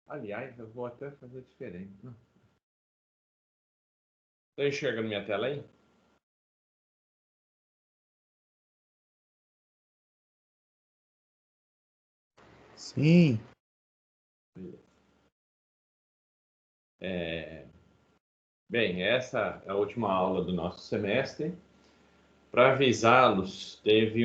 Aliás, eu vou até fazer diferente. Está enxergando minha tela aí? Sim. Bem, essa é a última aula do nosso semestre. Para avisá-los, teve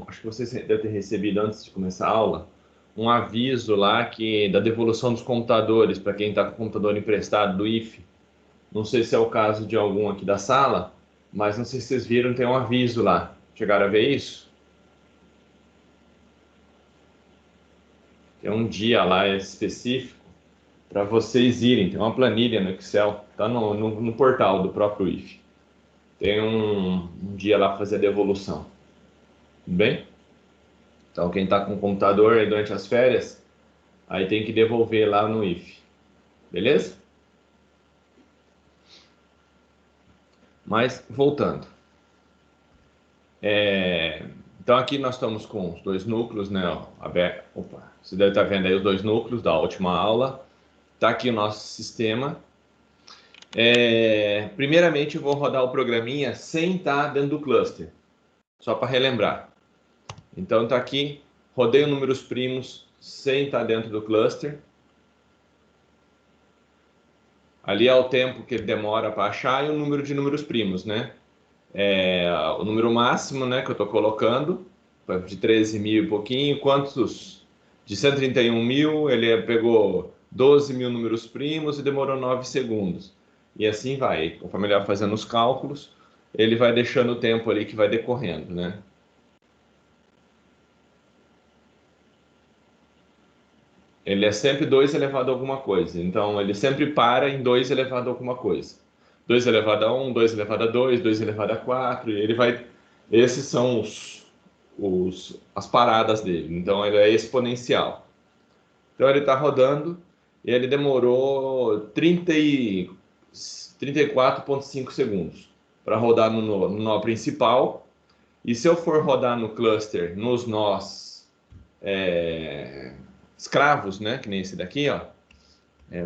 acho que vocês devem ter recebido antes de começar a aula, um aviso lá da devolução dos computadores para quem está com o computador emprestado do IFE. Não sei se é o caso de algum aqui da sala, mas não sei se vocês viram, tem um aviso lá. Chegaram a ver isso? Tem um dia lá específico para vocês irem. Tem uma planilha no Excel, está no portal do próprio IFE. Tem um dia lá para fazer a devolução. Tudo bem? Então, quem está com o computador aí durante as férias, aí tem que devolver lá no IFE. Beleza? Mas, voltando. Então, aqui nós estamos com os dois núcleos, né? Opa, você deve estar vendo aí os dois núcleos da última aula. Está aqui o nosso sistema. Primeiramente, eu vou rodar o programinha sem estar dentro do cluster. Só para relembrar. Então, está aqui. Rodei o números primos sem estar dentro do cluster. Ali é o tempo que ele demora para achar e o número de números primos, né? O número máximo, né, que eu estou colocando, de 13 mil e pouquinho. Quantos? De 131 mil, ele pegou 12 mil números primos e demorou 9 segundos. E assim vai. Conforme ele vai fazendo os cálculos, ele vai deixando o tempo ali que vai decorrendo, né? Ele é sempre 2 elevado a alguma coisa. Então, ele sempre para em 2 elevado a alguma coisa. 2 elevado a 1, 2 elevado a 2, 2 elevado a 4. E ele vai... Esses são as paradas dele. Então, ele é exponencial. Então, ele está rodando e ele demorou 34,5 segundos para rodar no nó principal. E se eu for rodar no cluster, nos nós... escravos, né? Que nem esse daqui, ó.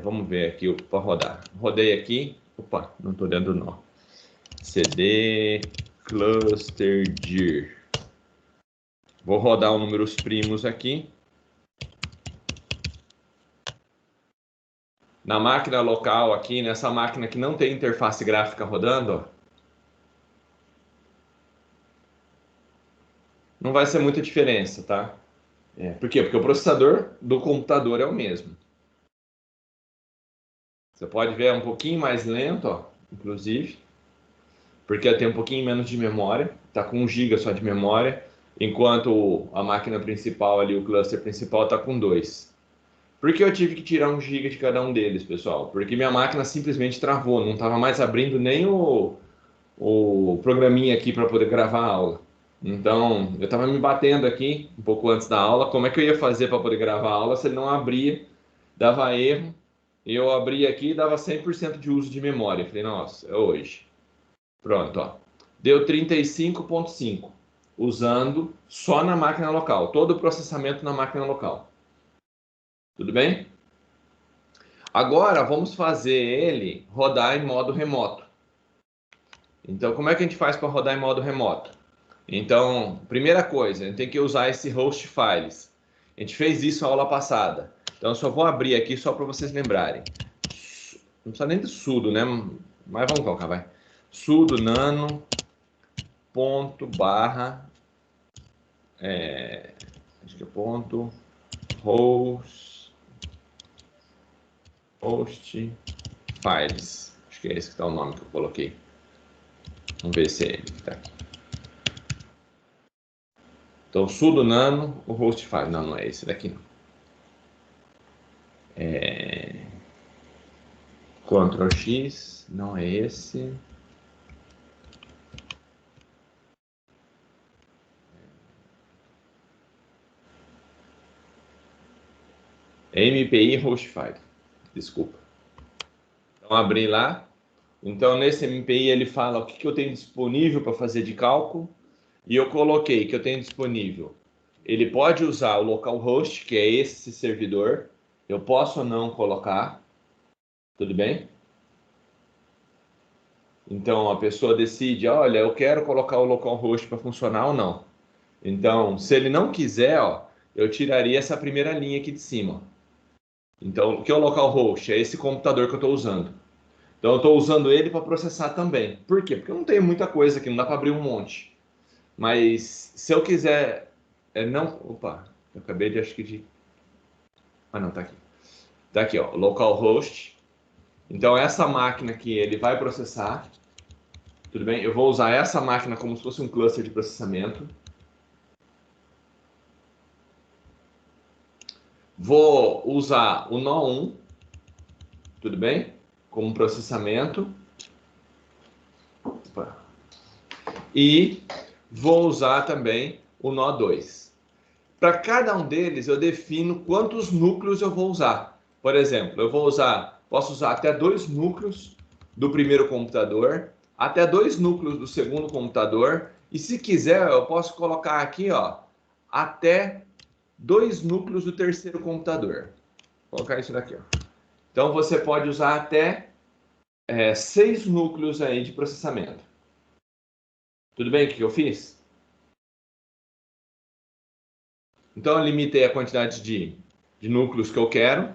Vamos ver aqui para rodar. Rodei aqui. Opa, não estou dentro do nó. CD cluster dir. Vou rodar os números primos aqui. Na máquina local aqui, nessa máquina que não tem interface gráfica rodando, ó, não vai ser muita diferença, tá? Por quê? Porque o processador do computador é o mesmo. Você pode ver, é um pouquinho mais lento, ó, inclusive, porque tem um pouquinho menos de memória, está com 1 GB só de memória, enquanto a máquina principal ali, o cluster principal, está com 2. Por que eu tive que tirar 1 GB de cada um deles, pessoal? Porque minha máquina simplesmente travou, não estava mais abrindo nem o programinha aqui para poder gravar a aula. Então, eu estava me batendo aqui, um pouco antes da aula, como é que eu ia fazer para poder gravar a aula se ele não abria, dava erro, e eu abria aqui e dava 100% de uso de memória. Eu falei, nossa, é hoje. Pronto, ó. Deu 35,5, usando só na máquina local, todo o processamento na máquina local. Tudo bem? Agora, vamos fazer ele rodar em modo remoto. Então, como é que a gente faz para rodar em modo remoto? Então, primeira coisa, a gente tem que usar esse host files. A gente fez isso na aula passada. Então, eu só vou abrir aqui só para vocês lembrarem. Não precisa nem de sudo, né? Mas vamos colocar, vai. Sudo nano ponto barra acho que é ponto host files. Acho que é esse que está o nome que eu coloquei. Vamos ver se é ele que está aqui. Então, sudo nano, o host file. Não, não é esse daqui não. Ctrl X, não é esse. MPI Hostfile. Desculpa. Então, abri lá. Então, nesse MPI, ele fala o que eu tenho disponível para fazer de cálculo. E eu coloquei que eu tenho disponível. Ele pode usar o localhost, que é esse servidor. Eu posso ou não colocar, tudo bem? Então, a pessoa decide, olha, eu quero colocar o localhost para funcionar ou não. Então, se ele não quiser, ó, eu tiraria essa primeira linha aqui de cima. Então, o que é o localhost? É esse computador que eu estou usando. Então, eu estou usando ele para processar também. Por quê? Porque eu não tenho muita coisa aqui, não dá para abrir um monte. Mas, se eu quiser... não... Opa, eu acabei de, acho que de... Ah, não, tá aqui. Tá aqui, ó, localhost. Então, essa máquina aqui, ele vai processar. Tudo bem? Eu vou usar essa máquina como se fosse um cluster de processamento. Vou usar o nó 1, tudo bem? Como processamento. Opa. E vou usar também o nó 2. Para cada um deles, eu defino quantos núcleos eu vou usar. Por exemplo, posso usar até 2 núcleos do primeiro computador, até 2 núcleos do segundo computador, e se quiser, eu posso colocar aqui, ó, até 2 núcleos do terceiro computador. Vou colocar isso daqui, ó. Então, você pode usar até 6 núcleos aí de processamento. Tudo bem o que eu fiz? Então, eu limitei a quantidade de núcleos que eu quero.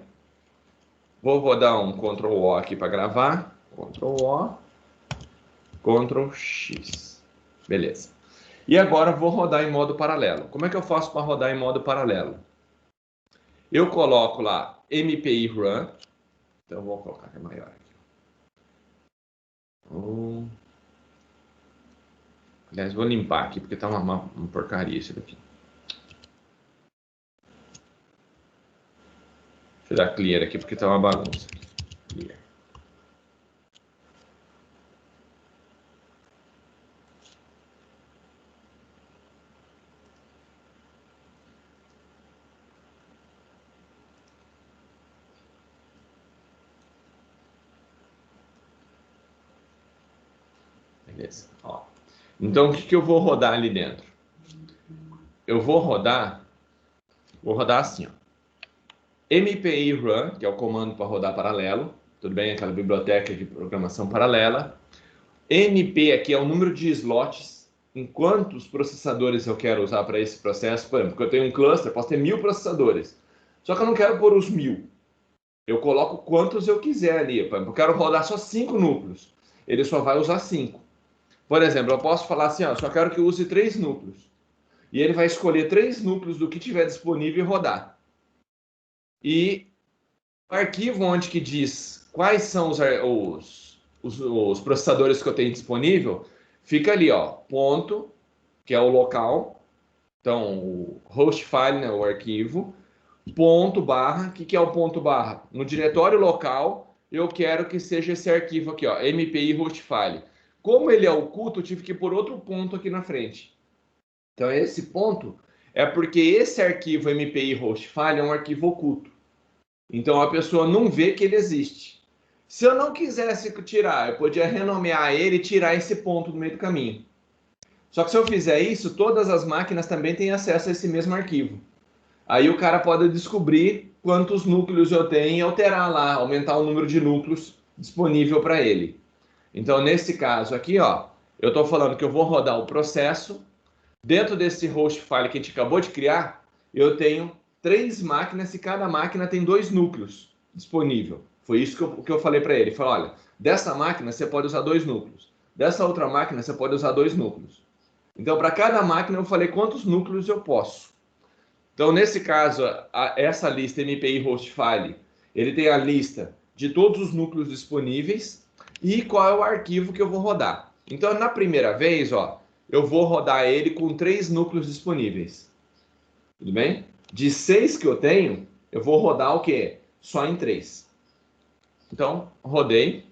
Vou rodar um Ctrl O aqui para gravar. Ctrl O, Ctrl X. Beleza. E agora vou rodar em modo paralelo. Como é que eu faço para rodar em modo paralelo? Eu coloco lá MPI Run. Então, eu vou colocar que é maior aqui. Aliás, vou limpar aqui porque tá uma porcaria isso daqui. Deixa eu dar clear aqui porque tá uma bagunça. Clear. Beleza. Ó. Então, o que eu vou rodar ali dentro? Eu vou rodar assim, ó. MPI Run, que é o comando para rodar paralelo, tudo bem? Aquela biblioteca de programação paralela. MP aqui é o número de slots em quantos processadores eu quero usar para esse processo. Por exemplo, porque eu tenho um cluster, posso ter 1000 processadores. Só que eu não quero pôr os 1000. Eu coloco quantos eu quiser ali. Por exemplo, eu quero rodar só 5 núcleos. Ele só vai usar 5. Por exemplo, eu posso falar assim, ó, só quero que use 3 núcleos. E ele vai escolher 3 núcleos do que tiver disponível e rodar. E o arquivo onde que diz quais são os processadores que eu tenho disponível, fica ali, ó, ponto, que é o local. Então, o host file, né, o arquivo, ponto barra, o que é o ponto barra? No diretório local, eu quero que seja esse arquivo aqui, ó, MPI host file. Como ele é oculto, eu tive que pôr outro ponto aqui na frente. Então, esse ponto é porque esse arquivo MPI host file é um arquivo oculto. Então, a pessoa não vê que ele existe. Se eu não quisesse tirar, eu podia renomear ele e tirar esse ponto do meio do caminho. Só que se eu fizer isso, todas as máquinas também têm acesso a esse mesmo arquivo. Aí o cara pode descobrir quantos núcleos eu tenho e alterar lá, aumentar o número de núcleos disponível para ele. Então, nesse caso aqui, ó, eu estou falando que eu vou rodar o processo. Dentro desse host file que a gente acabou de criar, eu tenho 3 máquinas e cada máquina tem 2 núcleos disponível. Foi isso que eu falei para ele. Falei, olha, dessa máquina você pode usar 2 núcleos. Dessa outra máquina você pode usar 2 núcleos. Então, para cada máquina eu falei quantos núcleos eu posso. Então, nesse caso, essa lista MPI host file, ele tem a lista de todos os núcleos disponíveis e qual é o arquivo que eu vou rodar. Então, na primeira vez, ó, eu vou rodar ele com 3 núcleos disponíveis. Tudo bem? De 6 que eu tenho, eu vou rodar o quê? Só em 3. Então, rodei.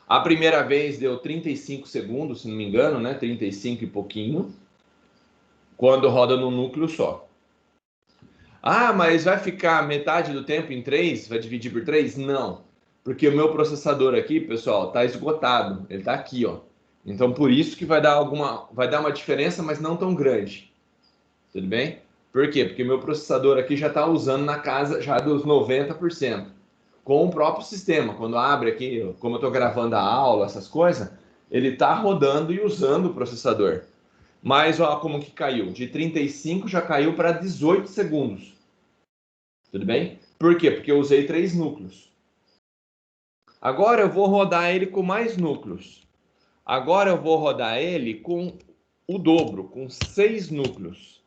A primeira vez deu 35 segundos, se não me engano, né? 35 e pouquinho. Quando roda num núcleo só. Ah, mas vai ficar metade do tempo em 3? Vai dividir por 3? Não. Porque o meu processador aqui, pessoal, está esgotado. Ele está aqui, ó. Então, por isso que vai dar uma diferença, mas não tão grande. Tudo bem? Por quê? Porque meu processador aqui já está usando na casa já dos 90%. Com o próprio sistema. Quando abre aqui, como eu estou gravando a aula, essas coisas, ele está rodando e usando o processador. Mas olha como que caiu. De 35 já caiu para 18 segundos. Tudo bem? Por quê? Porque eu usei 3 núcleos. Agora eu vou rodar ele com mais núcleos. Agora eu vou rodar ele com o dobro, com 6 núcleos.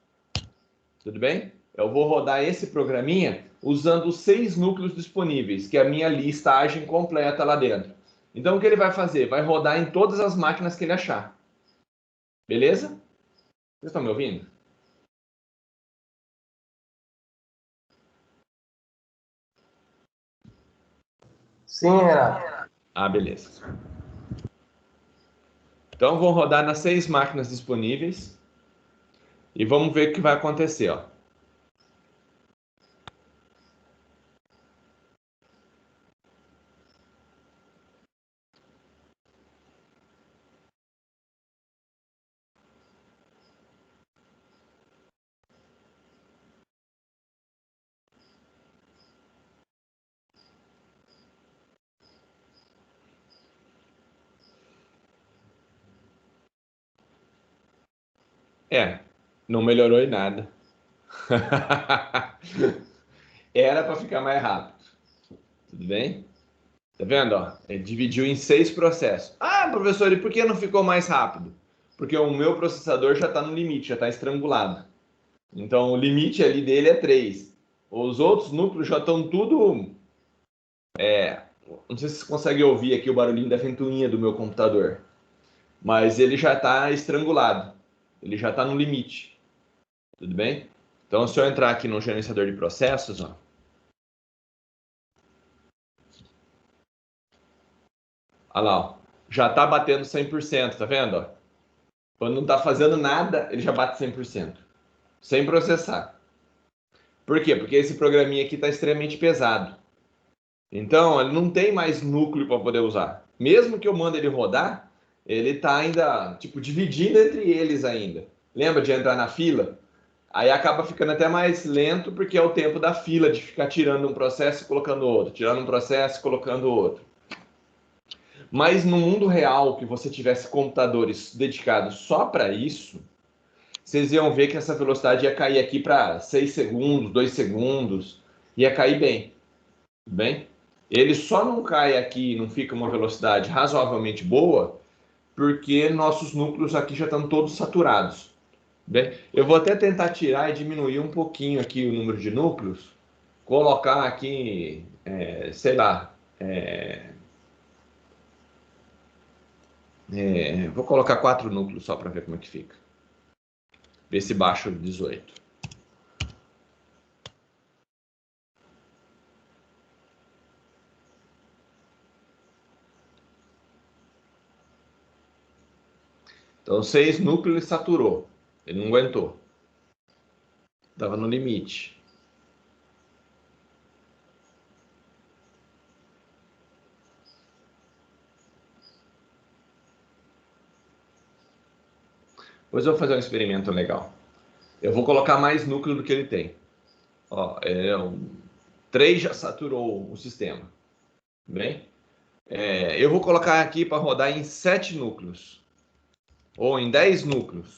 Tudo bem? Eu vou rodar esse programinha usando os 6 núcleos disponíveis, que é a minha listagem completa lá dentro. Então o que ele vai fazer? Vai rodar em todas as máquinas que ele achar. Beleza? Vocês estão me ouvindo? Sim, Renato. Ah, beleza. Então vou rodar nas 6 máquinas disponíveis e vamos ver o que vai acontecer, ó. Não melhorou em nada. Era para ficar mais rápido. Tudo bem? Tá vendo? Ó? Ele dividiu em 6 processos. Ah, professor, e por que não ficou mais rápido? Porque o meu processador já está no limite, já está estrangulado. Então o limite ali dele é 3. Os outros núcleos já estão tudo. Não sei se você consegue ouvir aqui o barulhinho da ventoinha do meu computador. Mas ele já está estrangulado. Ele já está no limite. Tudo bem? Então, se eu entrar aqui no gerenciador de processos, ó, olha lá, ó, já está batendo 100%, tá vendo? Ó? Quando não está fazendo nada, ele já bate 100%, sem processar. Por quê? Porque esse programinha aqui está extremamente pesado. Então, ele não tem mais núcleo para poder usar. Mesmo que eu mande ele rodar, ele está ainda, tipo, dividindo entre eles ainda. Lembra de entrar na fila? Aí acaba ficando até mais lento, porque é o tempo da fila de ficar tirando um processo e colocando outro, tirando um processo e colocando outro. Mas no mundo real, que você tivesse computadores dedicados só para isso, vocês iam ver que essa velocidade ia cair aqui para 6 segundos, 2 segundos, ia cair bem. Bem? Ele só não cai aqui, não fica uma velocidade razoavelmente boa, porque nossos núcleos aqui já estão todos saturados. Bem, eu vou até tentar tirar e diminuir um pouquinho aqui o número de núcleos, colocar aqui, sei lá, vou colocar 4 núcleos só para ver como é que fica. Ver se baixo 18. Então, 6 núcleos ele saturou. Ele não aguentou. Estava no limite. Depois eu vou fazer um experimento legal. Eu vou colocar mais núcleo do que ele tem. Ó, 3 já saturou o sistema. Bem? Eu vou colocar aqui para rodar em 7 núcleos. Ou em 10 núcleos.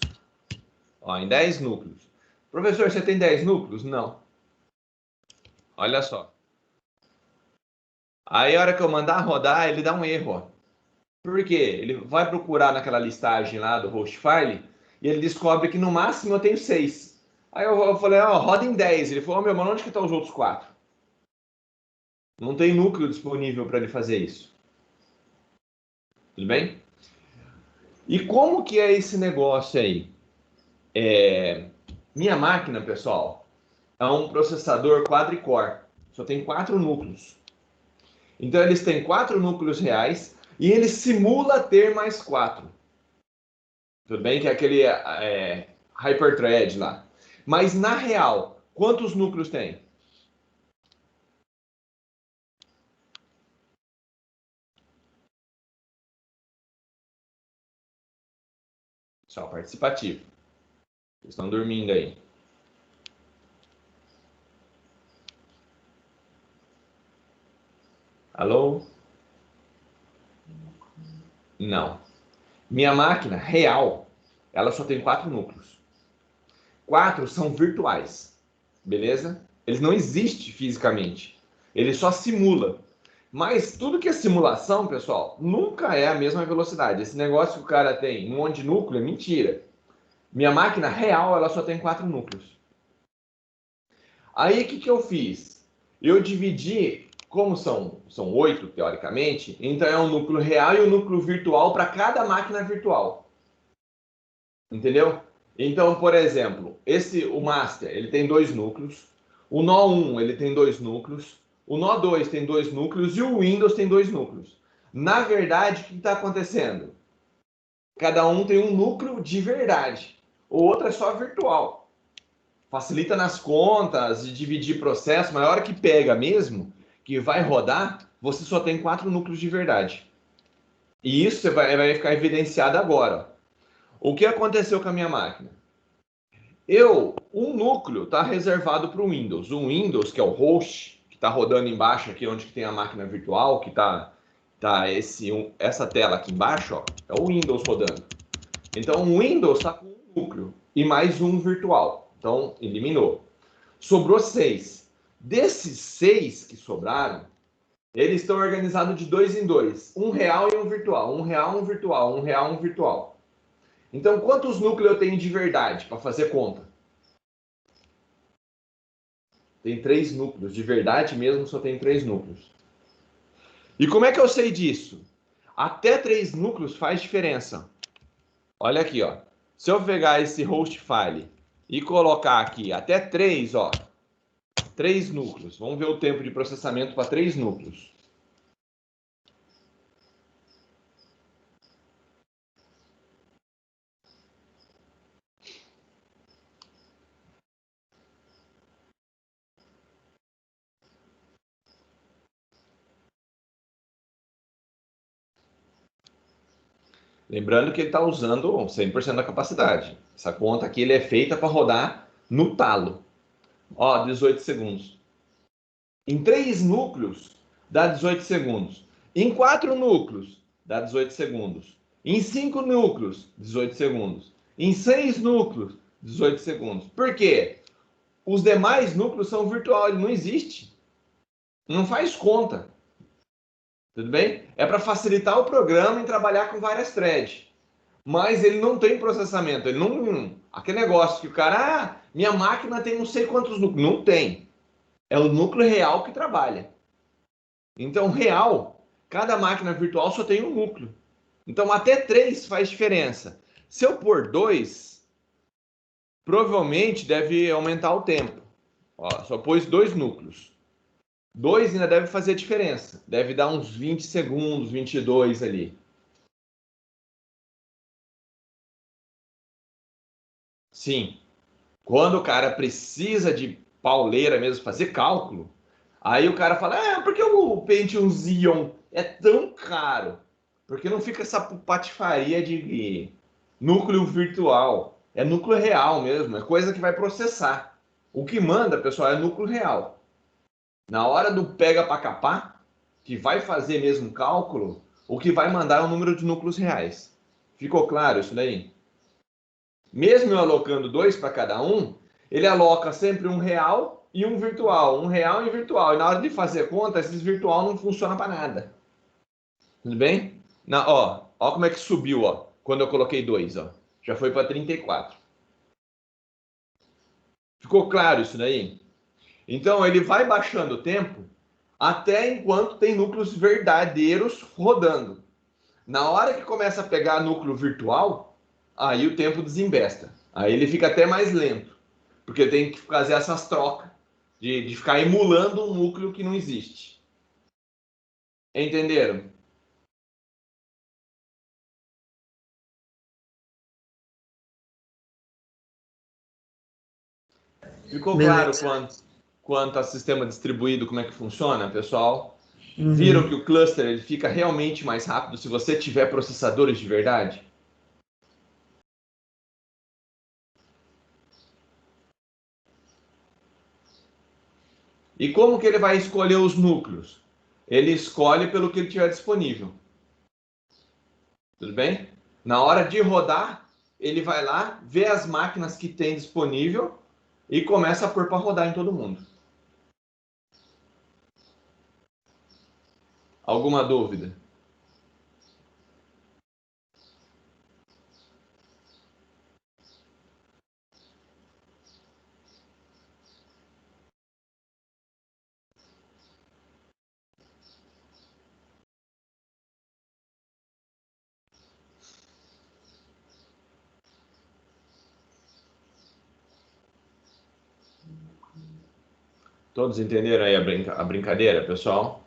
Ó, em 10 núcleos. Professor, você tem 10 núcleos? Não. Olha só. Aí a hora que eu mandar rodar, ele dá um erro. Ó. Por quê? Ele vai procurar naquela listagem lá do host file e ele descobre que no máximo eu tenho 6. Aí eu falei, ó, roda em 10. Ele falou, meu, mas onde que estão os outros 4? Não tem núcleo disponível para ele fazer isso. Tudo bem? E como que é esse negócio aí? Minha máquina, pessoal, é um processador quadricore. Só tem 4 núcleos. Então eles têm 4 núcleos reais e ele simula ter mais 4. Tudo bem? Que é aquele hyperthread lá. Mas na real, quantos núcleos tem? Só participativo. Vocês estão dormindo aí. Alô? Não. Minha máquina real, ela só tem 4 núcleos. 4 são virtuais, beleza? Eles não existem fisicamente. Ele só simula. Mas tudo que é simulação, pessoal, nunca é a mesma velocidade. Esse negócio que o cara tem um monte de núcleo é mentira. Minha máquina real, ela só tem 4 núcleos. Aí, o que eu fiz? Eu dividi, como são 8, teoricamente, então é um núcleo real e um núcleo virtual para cada máquina virtual. Entendeu? Então, por exemplo, o master, ele tem 2 núcleos. O nó 1, ele tem 2 núcleos. O nó 2 tem 2 núcleos e o Windows tem 2 núcleos. Na verdade, o que está acontecendo? Cada um tem um núcleo de verdade. O outro é só virtual. Facilita nas contas, de dividir processo, mas a hora que pega mesmo, que vai rodar, você só tem 4 núcleos de verdade. E isso vai ficar evidenciado agora. O que aconteceu com a minha máquina? Um núcleo está reservado para o Windows. O Windows, que é o host, que está rodando embaixo aqui, onde tem a máquina virtual, que essa tela aqui embaixo, ó, é o Windows rodando. Então, o Windows está com um núcleo e mais um virtual. Então, eliminou. Sobrou 6. Desses 6 que sobraram, eles estão organizados de 2 em 2. Um real e um virtual. Um real, um virtual. Um real, um virtual. Então, quantos núcleos eu tenho de verdade para fazer conta? Tem 3 núcleos. De verdade mesmo, só tem 3 núcleos. E como é que eu sei disso? Até 3 núcleos faz diferença. Olha aqui, ó. Se eu pegar esse host file e colocar aqui até 3, ó. 3 núcleos. Vamos ver o tempo de processamento para 3 núcleos. Lembrando que ele está usando 100% da capacidade. Essa conta aqui ele é feita para rodar no talo. Ó, 18 segundos. Em 3 núcleos, dá 18 segundos. Em 4 núcleos, dá 18 segundos. Em 5 núcleos, 18 segundos. Em 6 núcleos, 18 segundos. Por quê? Os demais núcleos são virtual, ele não existe. Não faz conta. Tudo bem? É para facilitar o programa em trabalhar com várias threads. Mas ele não tem processamento. Ele não. Aquele negócio que o cara. Ah, minha máquina tem não sei quantos núcleos. Não tem. É o núcleo real que trabalha. Então, real, cada máquina virtual só tem um núcleo. Então, até 3 faz diferença. Se eu pôr 2, provavelmente deve aumentar o tempo. Ó, só pôs 2 núcleos. 2 ainda deve fazer diferença. Deve dar uns 20 segundos, 22 ali. Sim. Quando o cara precisa de pauleira mesmo, fazer cálculo, aí o cara fala, por que o Pentium Xeon é tão caro? Porque não fica essa patifaria de núcleo virtual. É núcleo real mesmo, é coisa que vai processar. O que manda, pessoal, é núcleo real. Na hora do pega para capar, que vai fazer mesmo cálculo, o que vai mandar é o número de núcleos reais. Ficou claro isso daí? Mesmo eu alocando 2 para cada um, ele aloca sempre um real e um virtual. Um real e virtual. E na hora de fazer conta, esses virtual não funcionam para nada. Tudo bem? Ó como é que subiu, ó. Quando eu coloquei 2, ó. Já foi para 34. Ficou claro isso daí? Então ele vai baixando o tempo até enquanto tem núcleos verdadeiros rodando. Na hora que começa a pegar núcleo virtual, aí o tempo desembesta. Aí ele fica até mais lento, porque tem que fazer essas trocas de ficar emulando um núcleo que não existe. Entenderam? Ficou claro Beleza. quanto a sistema distribuído, como é que funciona, pessoal? Uhum. Viram que o cluster ele fica realmente mais rápido se você tiver processadores de verdade? E como que ele vai escolher os núcleos? ele escolhe pelo que ele tiver disponível. Tudo bem? Na hora de rodar, ele vai lá, vê as máquinas que tem disponível e começa a pôr para rodar em todo mundo. Alguma dúvida? Todos entenderam aí a brincadeira, pessoal?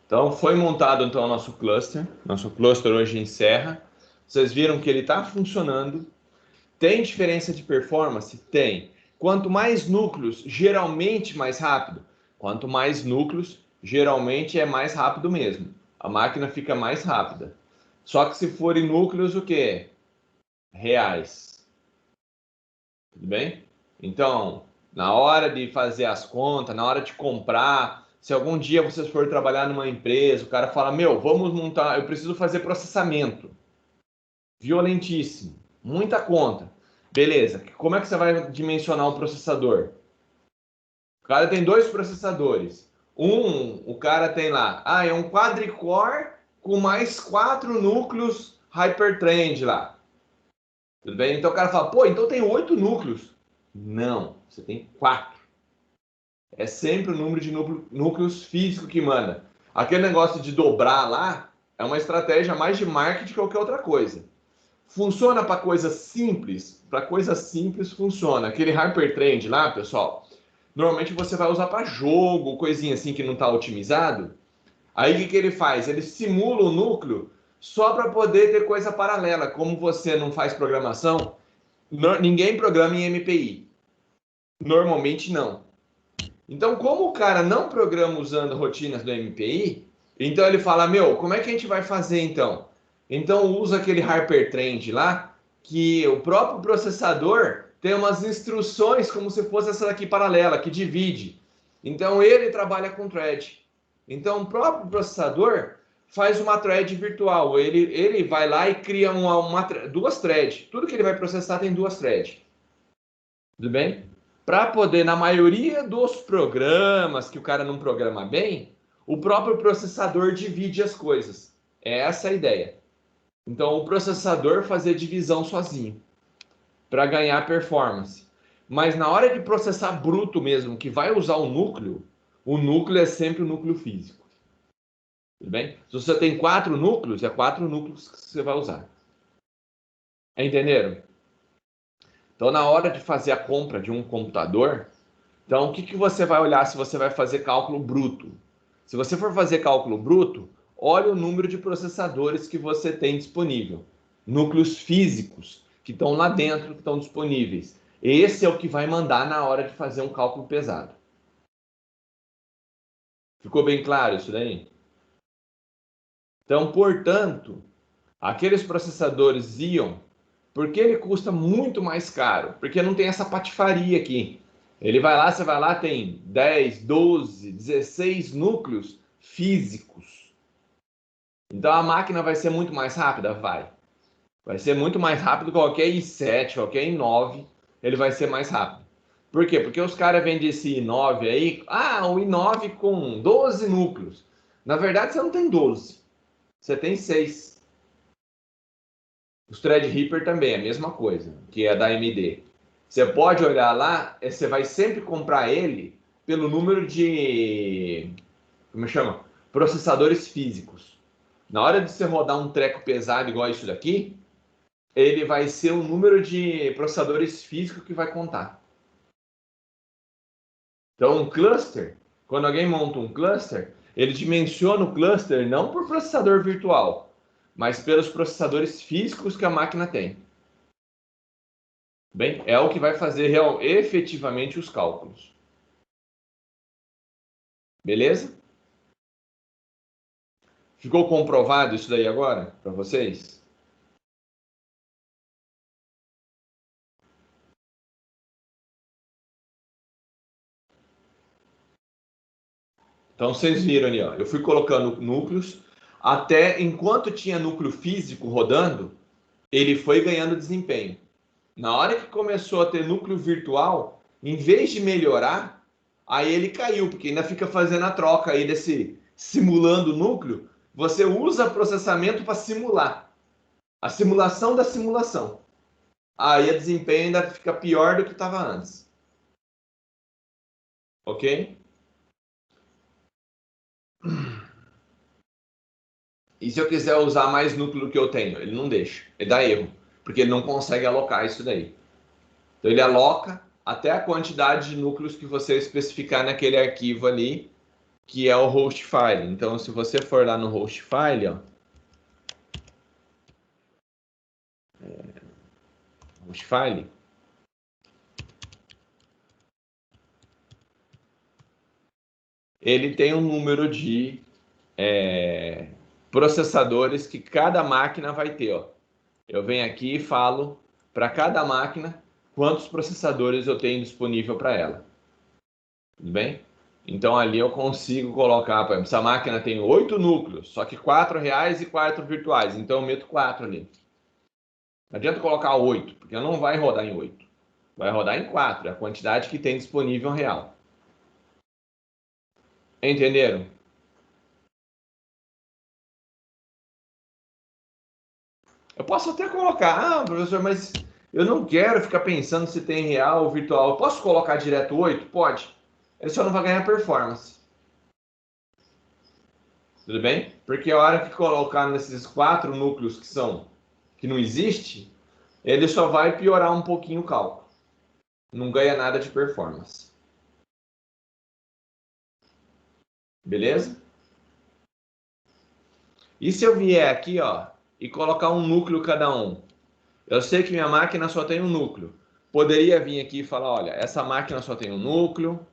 Então, foi montado então o nosso cluster. Nosso cluster hoje encerra. Vocês viram que ele está funcionando. Tem diferença de performance? Tem. Quanto mais núcleos, geralmente mais rápido. Quanto mais núcleos, geralmente é mais rápido mesmo. A máquina fica mais rápida. Só que se forem núcleos, o quê? Reais. Tudo bem? Então, na hora de fazer as contas, na hora de comprar, se algum dia vocês forem trabalhar numa empresa, o cara fala, meu, vamos montar, eu preciso fazer processamento. Violentíssimo. Muita conta. Beleza. Como é que você vai dimensionar o processador? O cara tem 2 processadores. O cara tem lá, é um quadricore com mais 4 núcleos Hypertrend lá. Tudo bem? Então o cara fala, pô, então tem 8 núcleos. Não, você tem 4. É sempre o número de núcleos físicos que manda. Aquele negócio de dobrar lá é uma estratégia mais de marketing que qualquer outra coisa. Funciona para coisas simples? Para coisas simples funciona. Aquele Hypertrend lá, pessoal, normalmente você vai usar para jogo, coisinha assim que não está otimizado. Aí o que ele faz? Ele simula o núcleo só para poder ter coisa paralela. Como você não faz programação, ninguém programa em MPI. Normalmente não. Então, como o cara não programa usando rotinas do MPI, então ele fala, meu, como é que a gente vai fazer então? Então usa aquele Hypertrend lá, que o próprio processador tem umas instruções como se fosse essa daqui paralela, que divide. Então ele trabalha com thread. Então o próprio processador faz uma thread virtual. Ele vai lá e cria duas threads. Tudo que ele vai processar tem duas threads. Tudo bem? Para poder, na maioria dos programas que o cara não programa bem, o próprio processador divide as coisas. É essa a ideia. Então, o processador fazer divisão sozinho para ganhar performance. Mas na hora de processar bruto mesmo, que vai usar o núcleo é sempre o núcleo físico. Tudo bem? Se você tem 4 núcleos, é 4 núcleos que você vai usar. Entenderam? Então, na hora de fazer a compra de um computador, então o que você vai olhar se você vai fazer cálculo bruto? Se você for fazer cálculo bruto, olha o número de processadores que você tem disponível. Núcleos físicos que estão lá dentro, que estão disponíveis. Esse é o que vai mandar na hora de fazer um cálculo pesado. Ficou bem claro isso daí? Então, portanto, aqueles processadores Xeon, porque ele custa muito mais caro? Porque não tem essa patifaria aqui. Ele vai lá, você vai lá, tem 10, 12, 16 núcleos físicos. Então a máquina vai ser muito mais rápida? Vai. Vai ser muito mais rápido que qualquer i7, qualquer i9, ele vai ser mais rápido. Por quê? Porque os caras vendem esse i9 aí, o i9 com 12 núcleos. Na verdade, você não tem 12, você tem 6. Os Threadripper também é a mesma coisa, que é da AMD. Você pode olhar lá, você vai sempre comprar ele pelo número de, como chama? Processadores físicos. Na hora de você rodar um treco pesado igual isso daqui, ele vai ser o número de processadores físicos que vai contar. Então, um cluster, quando alguém monta um cluster, ele dimensiona o cluster não por processador virtual, mas pelos processadores físicos que a máquina tem. Bem, é o que vai fazer efetivamente os cálculos. Beleza? Ficou comprovado isso daí agora para vocês? Então vocês viram ali, ó, eu fui colocando núcleos, até enquanto tinha núcleo físico rodando, ele foi ganhando desempenho. Na hora que começou a ter núcleo virtual, em vez de melhorar, aí ele caiu, porque ainda fica fazendo a troca aí desse simulando o núcleo. Você usa processamento para simular. A simulação da simulação. Aí o desempenho ainda fica pior do que estava antes. Ok? E se eu quiser usar mais núcleo do que eu tenho? Ele não deixa. Ele dá erro. Porque ele não consegue alocar isso daí. Então ele aloca até a quantidade de núcleos que você especificar naquele arquivo ali, que é o host file. Então se você for lá no host file, ó, host file, ele tem um número de processadores que cada máquina vai ter. Ó. Eu venho aqui e falo para cada máquina quantos processadores eu tenho disponível para ela. Tudo bem? Então ali eu consigo colocar, por exemplo, essa máquina tem 8 núcleos, só que 4 reais e 4 virtuais. Então eu meto 4 ali. Não adianta colocar 8, porque não vai rodar em 8. Vai rodar em 4, é a quantidade que tem disponível real. Entenderam? Eu posso até colocar, professor, mas eu não quero ficar pensando se tem real ou virtual. Eu posso colocar direto 8? Pode. Ele só não vai ganhar performance. Tudo bem? Porque a hora que colocar nesses 4 núcleos que não existe, ele só vai piorar um pouquinho o cálculo. Não ganha nada de performance. Beleza? E se eu vier aqui, ó, e colocar um núcleo cada um? Eu sei que minha máquina só tem um núcleo. Poderia vir aqui e falar, olha, essa máquina só tem um núcleo,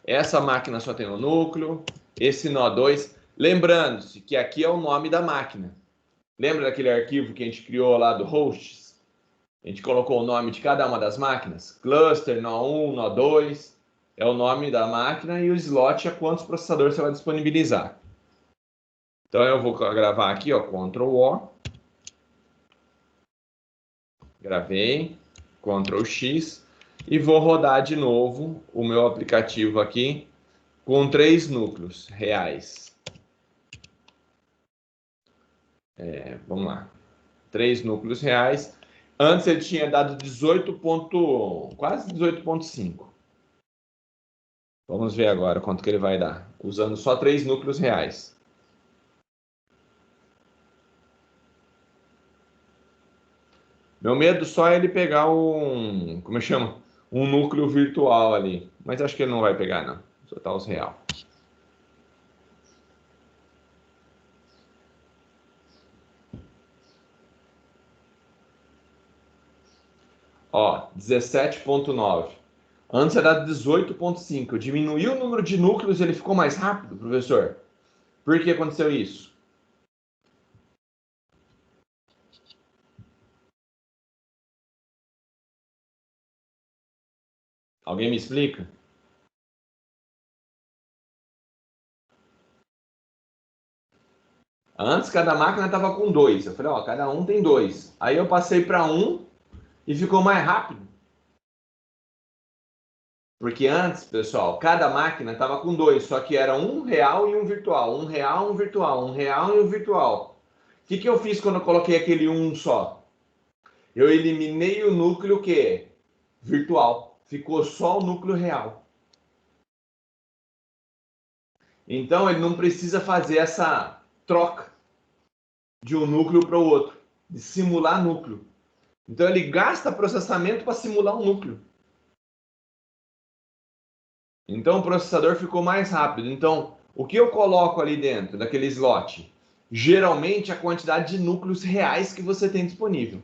essa máquina só tem um núcleo, esse nó 2. Lembrando-se que aqui é o nome da máquina. Lembra daquele arquivo que a gente criou lá do hosts? A gente colocou o nome de cada uma das máquinas. Cluster, nó 1, nó 2. É o nome da máquina e o slot é quantos processadores você vai disponibilizar. Então eu vou gravar aqui, ó, Ctrl O. Gravei, Ctrl X. E vou rodar de novo o meu aplicativo aqui com 3 núcleos reais. Vamos lá. 3 núcleos reais. Antes ele tinha dado 18 quase 18,5. Vamos ver agora quanto que ele vai dar, usando só 3 núcleos reais. Meu medo só é ele pegar como chama? Um núcleo virtual ali. Mas acho que ele não vai pegar, não. Só tá os real. Ó, 17,9. Antes era 18,5. Eu diminui o número de núcleos e ele ficou mais rápido, professor. Por que aconteceu isso? Alguém me explica? Antes cada máquina estava com 2. Eu falei, ó, cada um tem 2. Aí eu passei para 1 e ficou mais rápido. Porque antes, pessoal, cada máquina estava com 2, só que era um real e um virtual. Um real, um virtual. Um real e um virtual. O que eu fiz quando eu coloquei aquele um só? Eu eliminei o núcleo que é virtual. Ficou só o núcleo real. Então ele não precisa fazer essa troca de um núcleo para o outro, de simular núcleo. Então ele gasta processamento para simular um núcleo. Então o processador ficou mais rápido. Então, o que eu coloco ali dentro daquele slot? Geralmente a quantidade de núcleos reais que você tem disponível.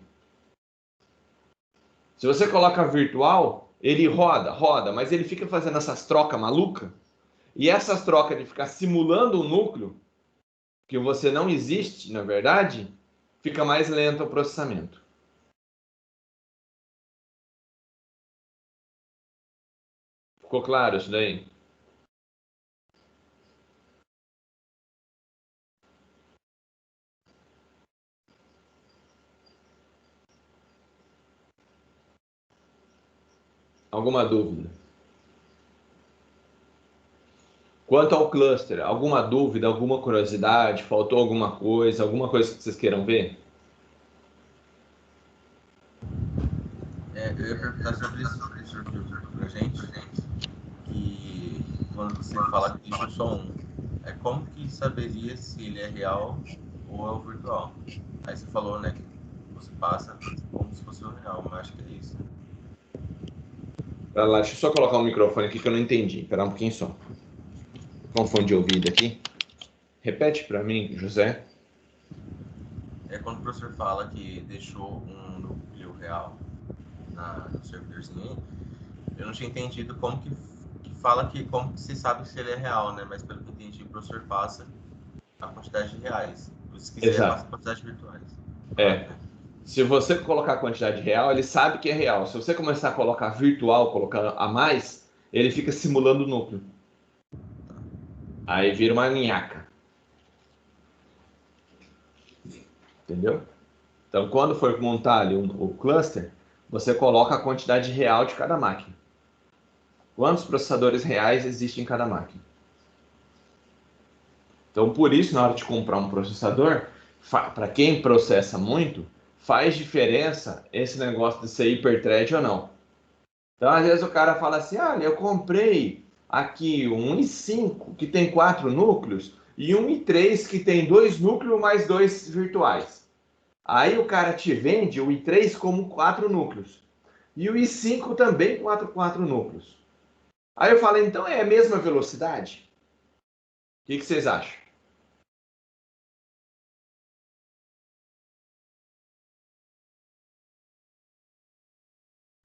Se você coloca virtual, ele roda, mas ele fica fazendo essas trocas malucas. E essas trocas de ficar simulando um núcleo, que você não existe, na verdade, fica mais lento o processamento. Ficou claro isso daí? Alguma dúvida? Quanto ao cluster, alguma dúvida, alguma curiosidade? Faltou alguma coisa que vocês queiram ver? Eu ia perguntar sobre isso, professor, pra gente, que quando você fala que deixou só um, como que saberia se ele é real ou é o virtual? Aí você falou, né, que você passa como se fosse o real, mas acho que é isso. Pera lá, deixa eu só colocar o microfone aqui que eu não entendi. Espera um pouquinho só. Confundi de ouvido aqui. Repete para mim, José. Quando o professor fala que deixou um núcleo real no servidorzinho aí, eu não tinha entendido como que fala que como que se sabe se ele é real, né? Mas pelo que eu entendi, o professor passa a quantidade de reais. Se quiser, Exato. passa a quantidade de virtuais. Se você colocar a quantidade real, ele sabe que é real. Se você começar a colocar virtual, colocar a mais, ele fica simulando o núcleo. Aí vira uma minhaca. Entendeu? Então, quando for montar ali o cluster, você coloca a quantidade real de cada máquina. Quantos processadores reais existem em cada máquina? Então, por isso, na hora de comprar um processador, para quem processa muito, faz diferença esse negócio de ser hiperthread ou não. Então, às vezes o cara fala assim, olha, eu comprei aqui um i5 que tem 4 núcleos e um i3 que tem 2 núcleos mais 2 virtuais. Aí o cara te vende o i3 como 4 núcleos e o i5 também com 4 núcleos. Aí eu falo, então é a mesma velocidade? O que vocês acham?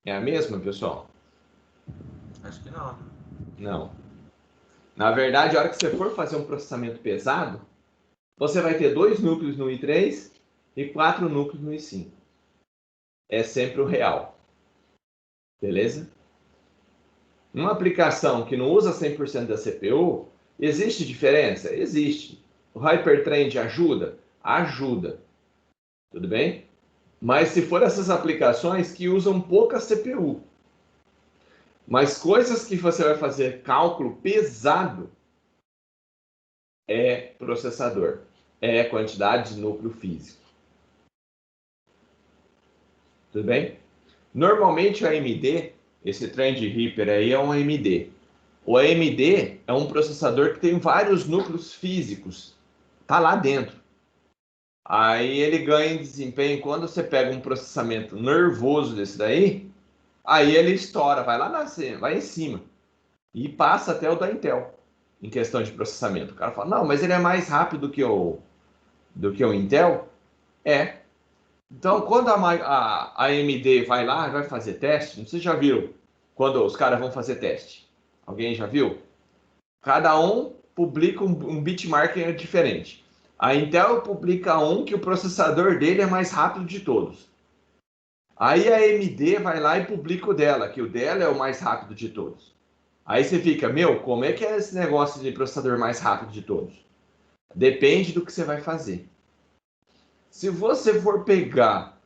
É a mesma, pessoal? Acho que não. Não. Na verdade, a hora que você for fazer um processamento pesado, você vai ter 2 núcleos no i3 e 4 núcleos no i5. É sempre o real. Beleza? Uma aplicação que não usa 100% da CPU, existe diferença? Existe. O Hyperthread ajuda? Ajuda. Tudo bem? Mas se for essas aplicações que usam pouca CPU, mas coisas que você vai fazer cálculo pesado, é processador, é quantidade de núcleo físico. Tudo bem? Normalmente a AMD, esse Threadripper aí é um AMD. O AMD é um processador que tem vários núcleos físicos. Tá lá dentro. Aí ele ganha em desempenho quando você pega um processamento nervoso desse daí, aí ele estoura, vai em cima e passa até o da Intel em questão de processamento. O cara fala: "Não, mas ele é mais rápido do que o Intel?" É. Então, quando a AMD vai lá e vai fazer teste, você já viu quando os caras vão fazer teste? Alguém já viu? Cada um publica um benchmark diferente. A Intel publica um que o processador dele é mais rápido de todos. Aí a AMD vai lá e publica o dela, que o dela é o mais rápido de todos. Aí você fica, meu, como é que é esse negócio de processador mais rápido de todos? Depende do que você vai fazer. Se você for pegar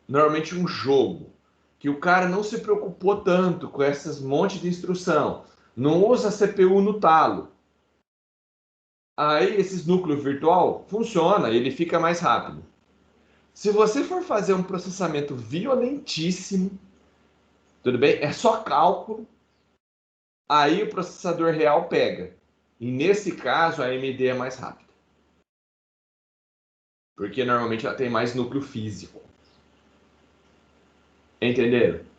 normalmente um jogo que o cara não se preocupou tanto com essas montes de instrução, não usa CPU no talo, aí esses núcleos virtual funciona, ele fica mais rápido. Se você for fazer um processamento violentíssimo, tudo bem? É só cálculo, aí o processador real pega. E nesse caso a AMD é mais rápida. Porque normalmente ela tem mais núcleo físico. Entenderam?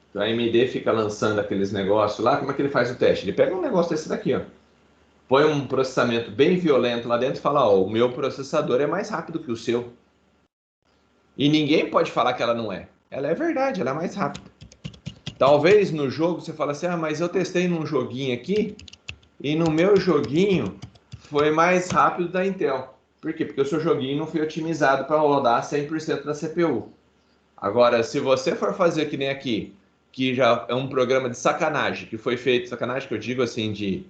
Então, a AMD fica lançando aqueles negócios lá, como é que ele faz o teste? Ele pega um negócio desse daqui, ó, põe um processamento bem violento lá dentro e fala, ó, o meu processador é mais rápido que o seu. E ninguém pode falar que ela não é. Ela é verdade, ela é mais rápida. Talvez no jogo você fale assim, mas eu testei num joguinho aqui e no meu joguinho foi mais rápido da Intel. Por quê? Porque o seu joguinho não foi otimizado para rodar 100% da CPU. Agora, se você for fazer que nem aqui, que já é um programa de sacanagem, que foi feito, sacanagem que eu digo assim, de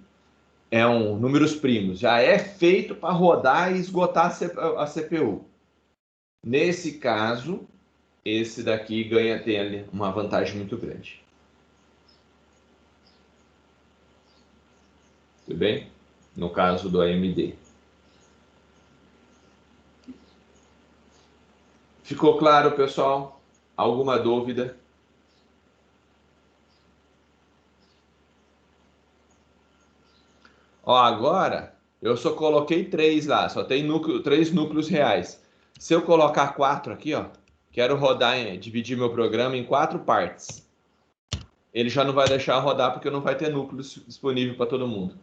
é um números primos, já é feito para rodar e esgotar a CPU. Nesse caso, esse daqui tem uma vantagem muito grande. Tudo bem? No caso do AMD. Ficou claro, pessoal? Alguma dúvida? Ó, agora eu só coloquei 3 lá, só tem 3 núcleos reais. Se eu colocar 4 aqui, ó, quero rodar, dividir meu programa em 4 partes. Ele já não vai deixar rodar porque não vai ter núcleos disponível para todo mundo.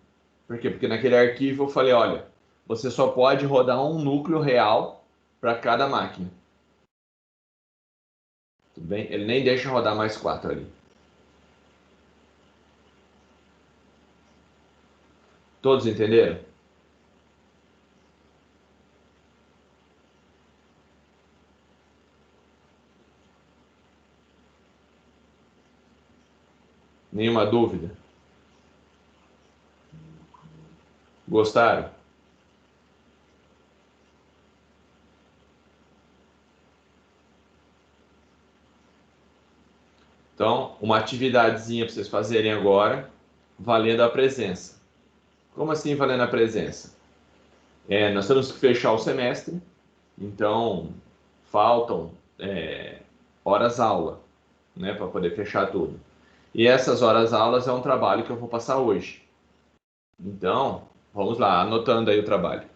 Por quê? Porque naquele arquivo eu falei, olha, você só pode rodar um núcleo real para cada máquina. Tudo bem? Ele nem deixa rodar mais 4 ali. Todos entenderam? Nenhuma dúvida? Gostaram? Então, uma atividadezinha para vocês fazerem agora, valendo a presença. Como assim valendo a presença? Nós temos que fechar o semestre, então faltam horas aula, né, para poder fechar tudo. E essas horas aulas é um trabalho que eu vou passar hoje. Então, vamos lá, anotando aí o trabalho.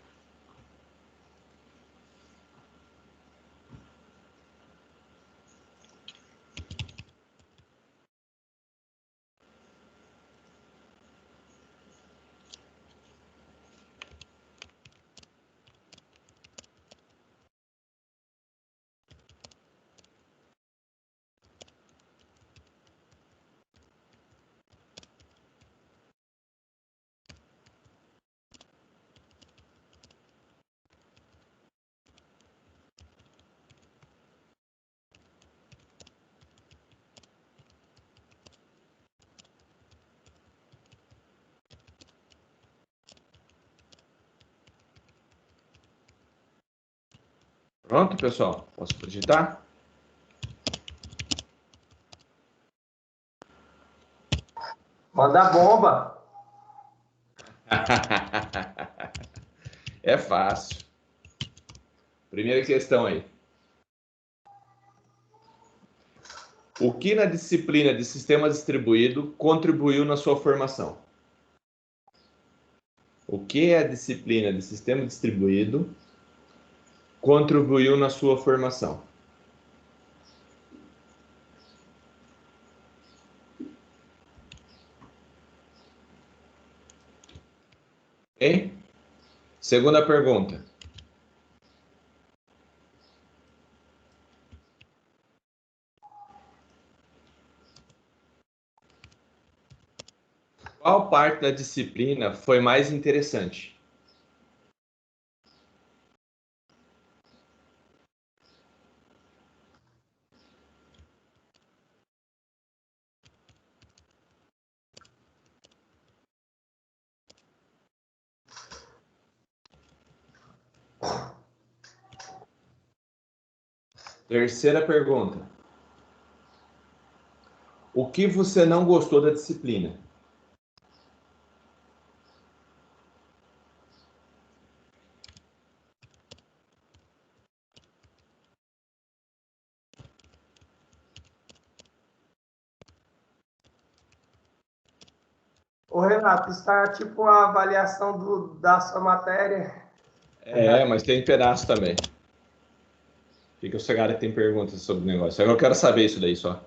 Pronto, pessoal? Posso digitar? Manda bomba. É fácil. Primeira questão aí. O que na disciplina de sistema distribuído contribuiu na sua formação? O que a disciplina de sistema distribuído contribuiu na sua formação? Hein? Segunda pergunta. Qual parte da disciplina foi mais interessante? Terceira pergunta. O que você não gostou da disciplina? Ô, Renato, está tipo uma avaliação da sua matéria. Mas tem pedaço também. Fica sossegado que tem perguntas sobre o negócio. Eu quero saber isso daí só.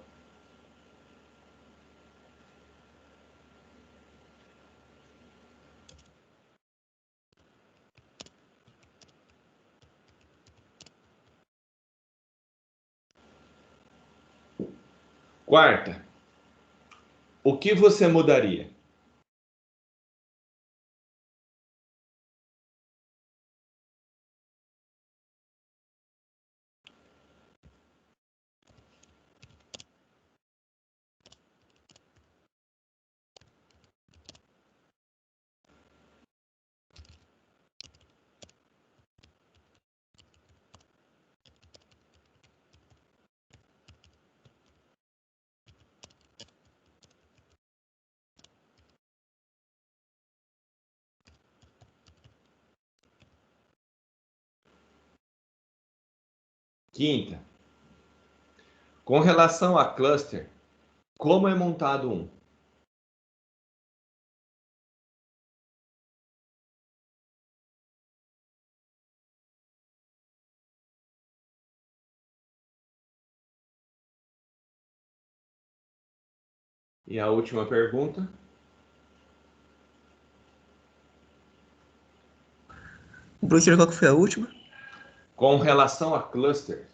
Quarta. O que você mudaria? Quinta, com relação a cluster, como é montado um? E a última pergunta. Professor, qual que foi a última? Com relação a clusters,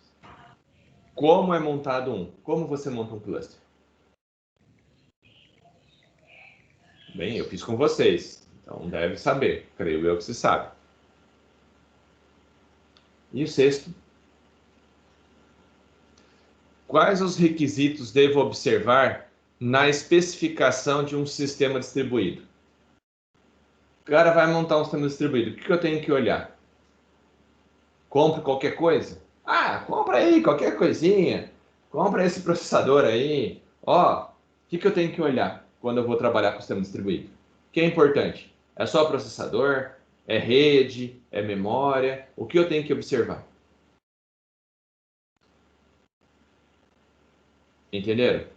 como é montado um? Como você monta um cluster? Bem, eu fiz com vocês, então deve saber. Creio eu que você sabe. E o sexto, quais os requisitos devo observar na especificação de um sistema distribuído? O cara vai montar um sistema distribuído, o que eu tenho que olhar? Compre qualquer coisa? Ah, compra aí qualquer coisinha. Compra esse processador aí. Ó, o que eu tenho que olhar quando eu vou trabalhar com sistema distribuído? O que é importante? É só processador? É rede? É memória? O que eu tenho que observar? Entenderam?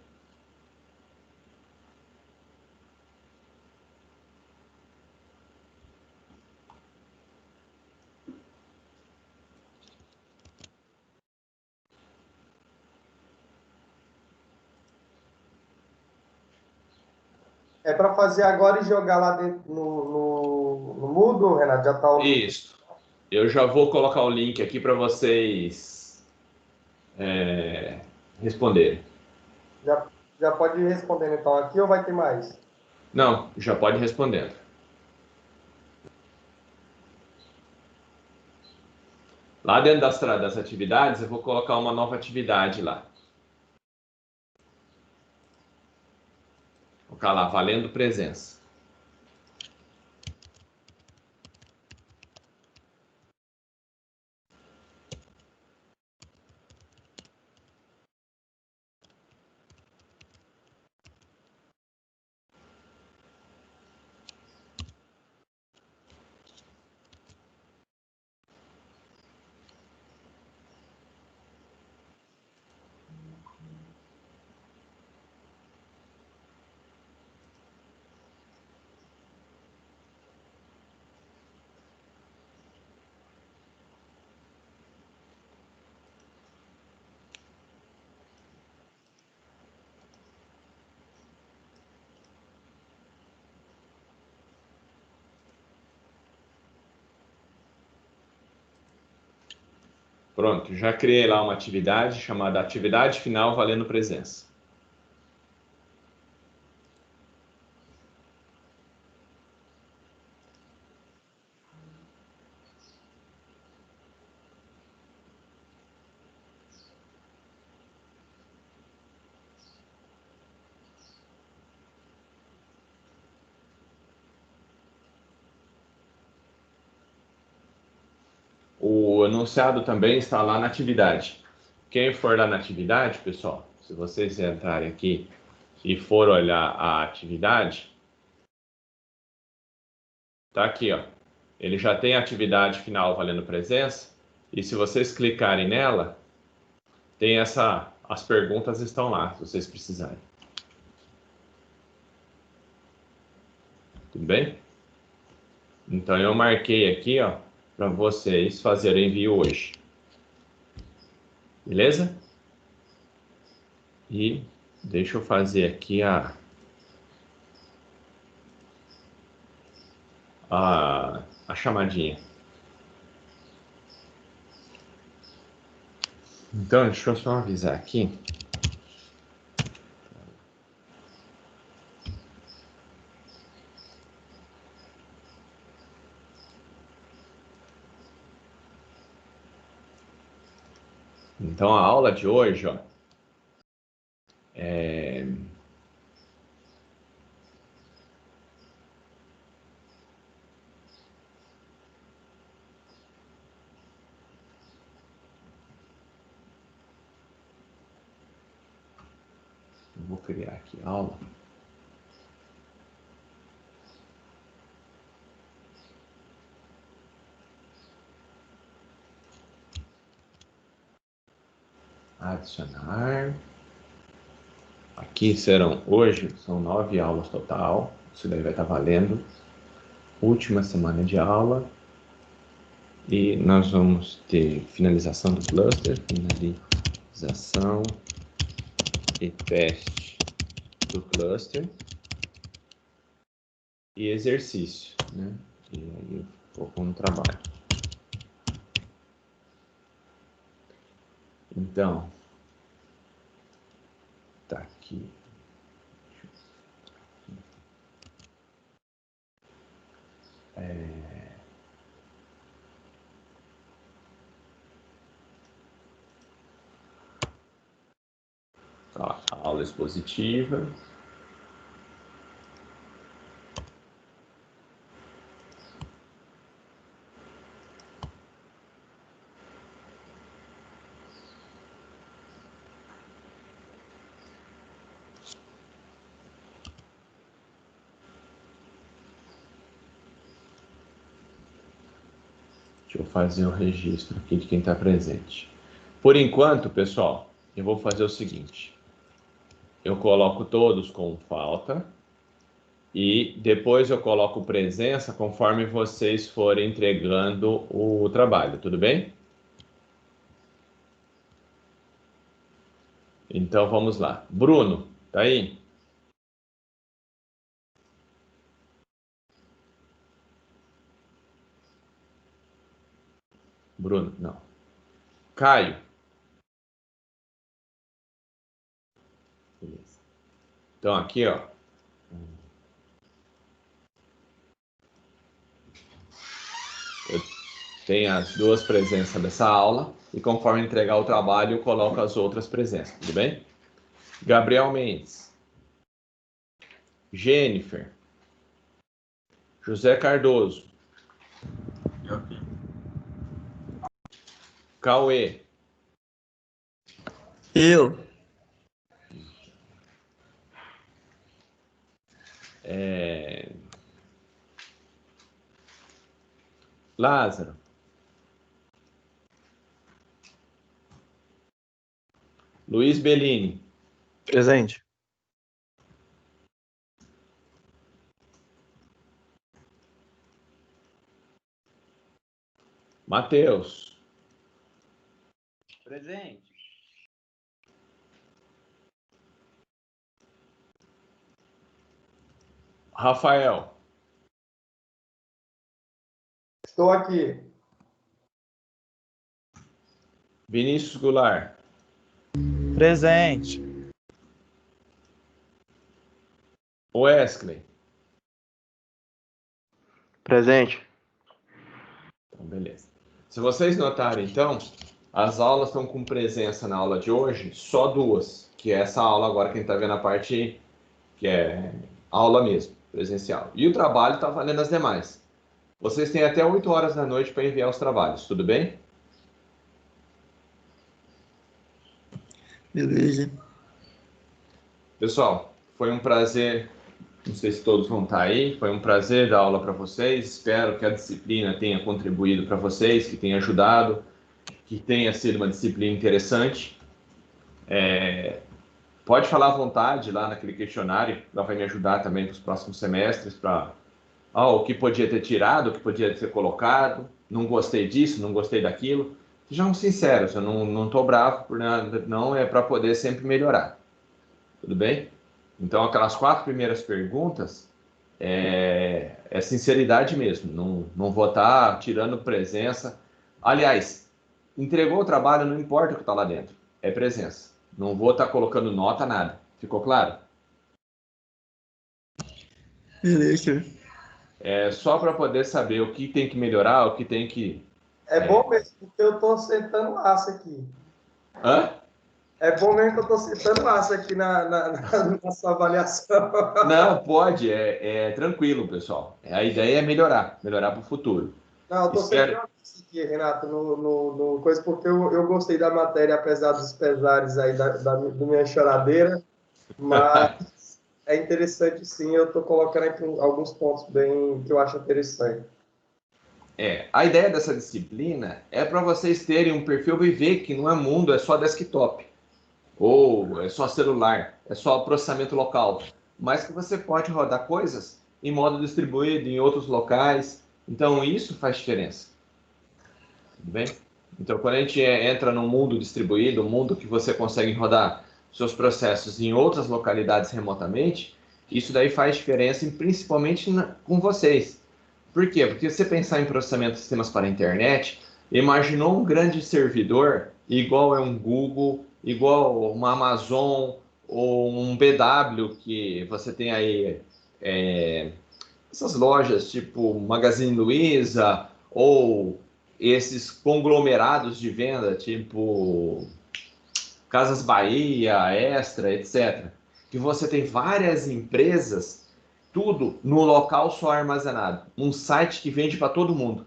É para fazer agora e jogar lá dentro no Moodle, Renato? Já tá o link. Isso. Eu já vou colocar o link aqui para vocês responderem. Já pode ir respondendo então aqui ou vai ter mais? Não, já pode ir respondendo. Lá dentro das atividades, eu vou colocar uma nova atividade lá. Vou colocar lá, valendo presença. Pronto, já criei lá uma atividade chamada atividade final valendo presença. O enunciado também está lá na atividade. Quem for lá na atividade, pessoal, se vocês entrarem aqui e for olhar a atividade, tá aqui, ó. Ele já tem a atividade final valendo presença, e se vocês clicarem nela, tem as perguntas estão lá, se vocês precisarem. Tudo bem? Então eu marquei aqui, ó, para vocês fazerem envio hoje. Beleza? E deixa eu fazer aqui a chamadinha. Então, deixa eu só avisar aqui. Então, a aula de hoje, ó, eu vou criar aqui a aula. Adicionar. Aqui serão, hoje, são 9 aulas total. Isso daí vai estar valendo. Última semana de aula. E nós vamos ter finalização do cluster, finalização e teste do cluster. E exercício, né? E aí eu vou com o trabalho. Então, tá aqui. Tá, aula expositiva. Deixa eu fazer o registro aqui de quem está presente. Por enquanto, pessoal, eu vou fazer o seguinte. Eu coloco todos com falta e depois eu coloco presença conforme vocês forem entregando o trabalho, tudo bem? Então vamos lá. Bruno, tá aí? Bruno, não. Caio. Beleza. Então aqui, ó. Eu tenho as 2 presenças dessa aula e conforme entregar o trabalho eu coloco as outras presenças, tudo bem? Gabriel Mendes. Jennifer. José Cardoso. Ok. Cauê. Eu. Lázaro. Luiz Bellini. Presente. Matheus. Presente. Rafael. Estou aqui. Vinícius Goulart. Presente. Wesley. Presente. Então, beleza. Se vocês notarem, então, as aulas estão com presença na aula de hoje, só 2, que é essa aula agora, quem está vendo a parte que é aula mesmo, presencial. E o trabalho está valendo as demais. Vocês têm até 8 horas da noite para enviar os trabalhos, tudo bem? Beleza. Pessoal, foi um prazer, não sei se todos vão estar aí, foi um prazer dar aula para vocês, espero que a disciplina tenha contribuído para vocês, que tenha ajudado, que tenha sido uma disciplina interessante. Pode falar à vontade lá naquele questionário, que vai me ajudar também para os próximos semestres, para o que podia ter tirado, o que podia ter colocado, não gostei disso, não gostei daquilo. Sejam sinceros, eu não estou bravo por nada, não, é para poder sempre melhorar. Tudo bem? Então, aquelas 4 primeiras perguntas é sinceridade mesmo, não vou estar tirando presença. Aliás, entregou o trabalho, não importa o que está lá dentro, é presença. Não vou estar colocando nota, nada. Ficou claro? Beleza. É só para poder saber o que tem que melhorar, o que tem que... É bom mesmo, porque eu estou sentando laço aqui. Hã? É bom mesmo que eu estou sentando laço aqui na sua avaliação. Não, pode, é tranquilo, pessoal. A ideia é melhorar para o futuro. Não, eu estou sentando laço aqui, Renato, no coisa, porque eu gostei da matéria, apesar dos pesares aí da minha choradeira, mas é interessante sim, eu estou colocando aqui alguns pontos bem que eu acho interessante. A ideia dessa disciplina é para vocês terem um perfil e ver que não é mundo, é só desktop. ou é só celular, é só processamento local, mas que você pode rodar coisas em modo distribuído em outros locais. Então, isso faz diferença. Tudo bem? Então, quando a gente entra no mundo distribuído, um mundo que você consegue rodar seus processos em outras localidades remotamente, isso daí faz diferença, principalmente com vocês. Por quê? Porque se você pensar em processamento de sistemas para a internet, imaginou um grande servidor igual é um Google, igual uma Amazon ou um BW, que você tem aí essas lojas tipo Magazine Luiza ou esses conglomerados de venda tipo Casas Bahia, Extra, etc. Que você tem várias empresas, tudo no local só armazenado, um site que vende para todo mundo.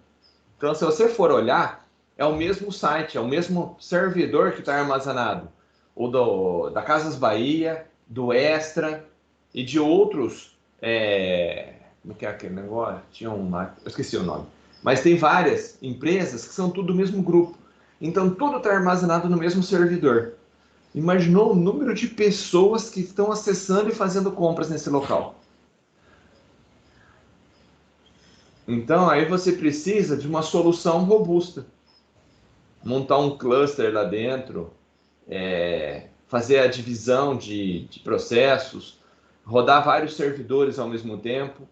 Então, se você for olhar, é o mesmo site, é o mesmo servidor que está armazenado. Da Casas Bahia, do Extra e de outros. Como que é aquele negócio? Tinha uma. Eu esqueci o nome. Mas tem várias empresas que são tudo do mesmo grupo. Então, tudo está armazenado no mesmo servidor. Imaginou o número de pessoas que estão acessando e fazendo compras nesse local? Então, aí você precisa de uma solução robusta. Montar um cluster lá dentro, fazer a divisão de processos, rodar vários servidores ao mesmo tempo.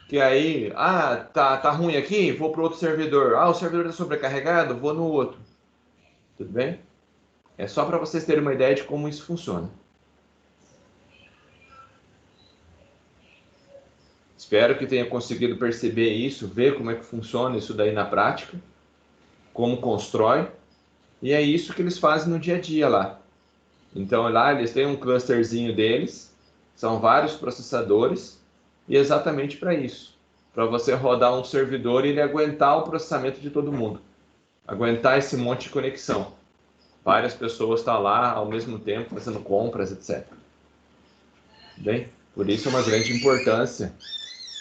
Que aí, tá ruim aqui, vou para outro servidor. O servidor está sobrecarregado, vou no outro. Tudo bem? É só para vocês terem uma ideia de como isso funciona. Espero que tenha conseguido perceber isso, ver como é que funciona isso daí na prática, como constrói, e é isso que eles fazem no dia a dia lá. Então lá eles têm um clusterzinho deles, são vários processadores, e é exatamente para isso, para você rodar um servidor e ele aguentar o processamento de todo mundo, aguentar esse monte de conexão. Várias pessoas estão lá ao mesmo tempo fazendo compras, etc. Bem, por isso é uma grande importância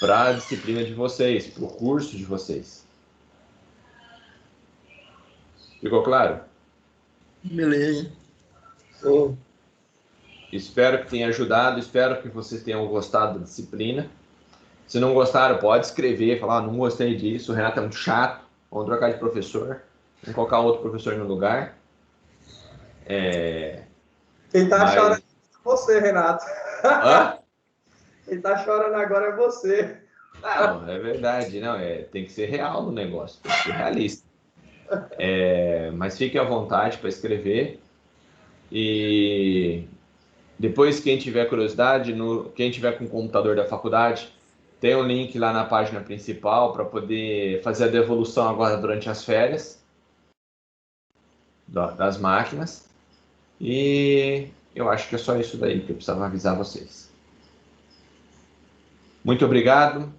para a disciplina de vocês, para o curso de vocês. Ficou claro? Beleza. Sim. Espero que tenha ajudado, espero que vocês tenham gostado da disciplina. Se não gostaram, pode escrever, falar, não gostei disso, o Renato é muito chato, vamos trocar de professor, vamos colocar outro professor no lugar. Quem tá Mas- chorando é você, Renato. Hã? Quem tá chorando agora é você. Não, é verdade, não, tem que ser real no negócio, tem que ser realista. Mas fique à vontade para escrever e depois quem tiver curiosidade, quem tiver com o computador da faculdade, tem um link lá na página principal para poder fazer a devolução agora durante as férias das máquinas. E eu acho que é só isso daí que eu precisava avisar vocês. Muito obrigado.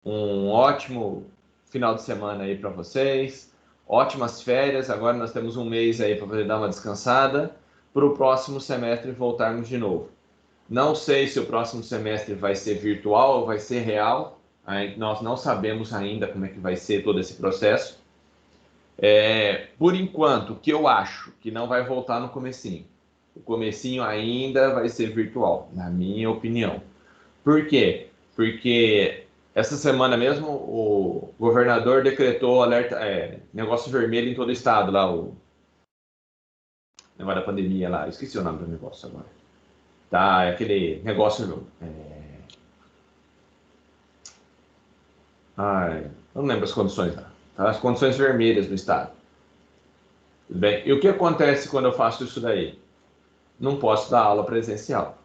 Um ótimo final de semana aí para vocês. Ótimas férias. Agora nós temos um mês aí para poder dar uma descansada. Para o próximo semestre voltarmos de novo. Não sei se o próximo semestre vai ser virtual ou vai ser real. Nós não sabemos ainda como é que vai ser todo esse processo. Por enquanto, o que eu acho que não vai voltar no comecinho. O comecinho ainda vai ser virtual, na minha opinião. Por quê? Porque essa semana mesmo o governador decretou alerta, negócio vermelho em todo o estado lá, o negócio da pandemia lá. Eu esqueci o nome do negócio agora. Tá, aquele negócio. Eu não lembro as condições lá. Tá, as condições vermelhas do estado. Tudo bem? E o que acontece quando eu faço isso daí? Não posso dar aula presencial.